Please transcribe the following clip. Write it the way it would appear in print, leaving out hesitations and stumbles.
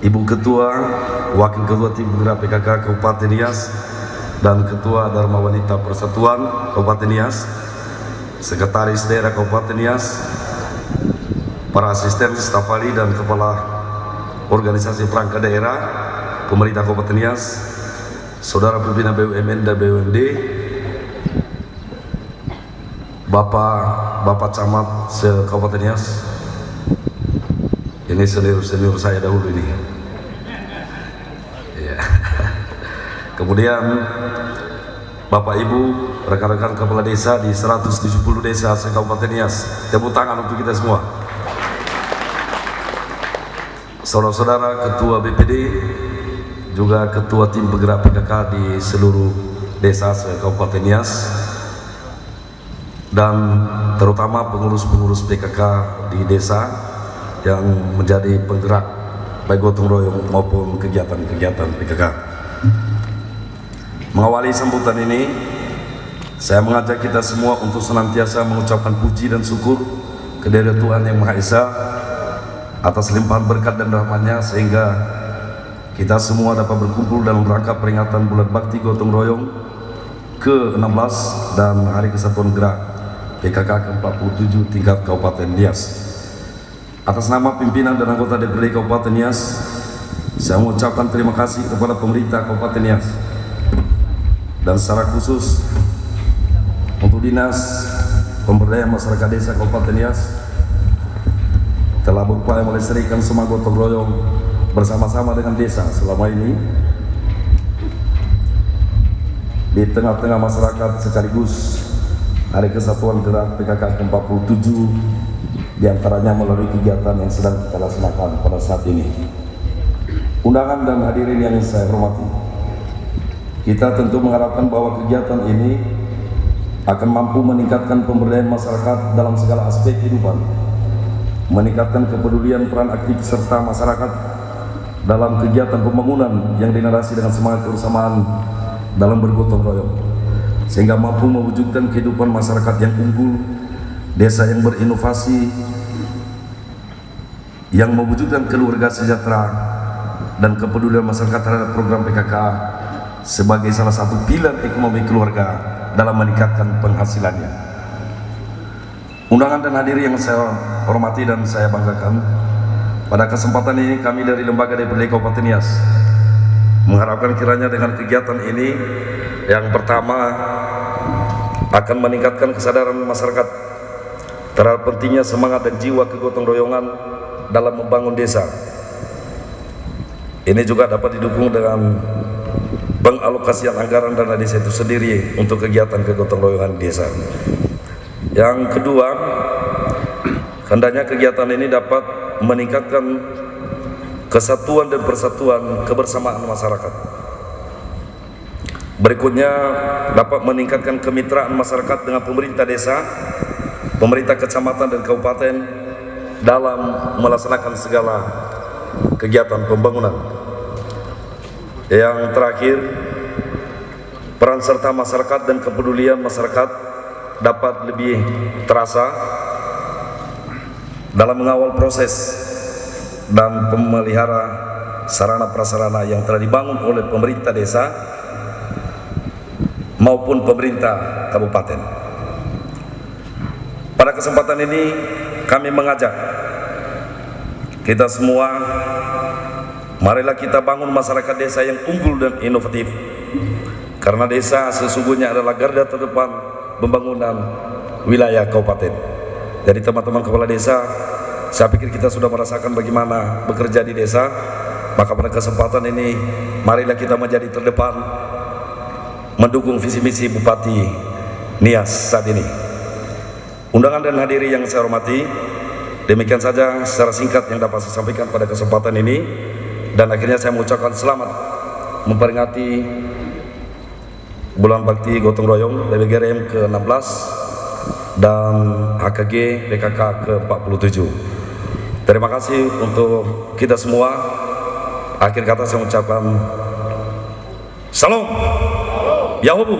Ibu Ketua, Wakil Ketua Tim Penggerak PKK Kabupaten Nias, dan Ketua Dharma Wanita Persatuan Kabupaten Nias, Sekretaris Daerah Kabupaten Nias, para asisten, staf ahli dan kepala organisasi perangkat daerah pemerintah Kabupaten Nias, saudara pimpinan BUMN dan BUMD, Bapak Camat se-Kabupaten Nias. Ini senior saya dahulu ini. Ya. Kemudian Bapak Ibu, rekan-rekan kepala desa di 170 desa se-Kabupaten Nias. Tepuk tangan untuk kita semua. Saudara-saudara Ketua BPD, juga Ketua Tim Penggerak PKK di seluruh desa se-Kabupaten Nias, dan terutama pengurus-pengurus PKK di desa yang menjadi penggerak baik gotong royong maupun kegiatan-kegiatan PKK. Mengawali sambutan ini, saya mengajak kita semua untuk senantiasa mengucapkan puji dan syukur kehadirat Tuhan Yang Maha Esa atas limpahan berkat dan rahmat-Nya, sehingga kita semua dapat berkumpul dalam rangka peringatan Bulan Bakti Gotong Royong ke-16 dan Hari Kesatuan Gerak PKK ke-47 tingkat Kabupaten Nias. Atas nama pimpinan dan anggota DPRD Kabupaten Nias, saya mengucapkan terima kasih kepada pemerintah Kabupaten Nias, dan secara khusus untuk Dinas Pemberdayaan Masyarakat Desa Kabupaten Nias telah berupaya melestarikan semangat gotong royong bersama-sama dengan desa selama ini di tengah-tengah masyarakat, sekaligus Hari Kesatuan Gerak PKK ke-47, diantaranya melalui kegiatan yang sedang kita laksanakan pada saat ini. Undangan dan hadirin yang saya hormati, kita tentu mengharapkan bahwa kegiatan ini akan mampu meningkatkan pemberdayaan masyarakat dalam segala aspek kehidupan, meningkatkan kepedulian peran aktif serta masyarakat dalam kegiatan pembangunan yang dinarasi dengan semangat kebersamaan dalam bergotong royong, sehingga mampu mewujudkan kehidupan masyarakat yang unggul, desa yang berinovasi, yang mewujudkan keluarga sejahtera dan kepedulian masyarakat terhadap program PKK sebagai salah satu pilar ekonomi keluarga dalam meningkatkan penghasilannya. Undangan dan hadirin yang saya hormati dan saya banggakan, pada kesempatan ini kami dari Lembaga DPRD Kabupaten Nias mengharapkan kiranya dengan kegiatan ini, yang pertama akan meningkatkan kesadaran masyarakat terhadap pentingnya semangat dan jiwa kegotong royongan dalam membangun desa. Ini juga dapat didukung dengan pengalokasian anggaran dana desa itu sendiri untuk kegiatan kegotong royongan desa. Yang kedua, hendaknya kegiatan ini dapat meningkatkan kesatuan dan persatuan kebersamaan masyarakat. Berikutnya, dapat meningkatkan kemitraan masyarakat dengan pemerintah desa, pemerintah kecamatan dan kabupaten dalam melaksanakan segala kegiatan pembangunan. Yang terakhir, peran serta masyarakat dan kepedulian masyarakat dapat lebih terasa dalam mengawal proses dan memelihara sarana prasarana yang telah dibangun oleh pemerintah desa maupun pemerintah kabupaten. Pada kesempatan ini kami mengajak kita semua, marilah kita bangun masyarakat desa yang unggul dan inovatif, karena desa sesungguhnya adalah garda terdepan pembangunan wilayah kabupaten. Jadi teman-teman kepala desa, saya pikir kita sudah merasakan bagaimana bekerja di desa, maka pada kesempatan ini marilah kita menjadi terdepan mendukung visi misi Bupati Nias saat ini. Undangan dan hadiri yang saya hormati, demikian saja secara singkat yang dapat saya sampaikan pada kesempatan ini, dan akhirnya saya mengucapkan selamat memperingati Bulan Bakti Gotong Royong DPGRM ke-16 dan HKG PKK ke-47. Terima kasih untuk kita semua. Akhir kata saya mengucapkan Salam Yahubu.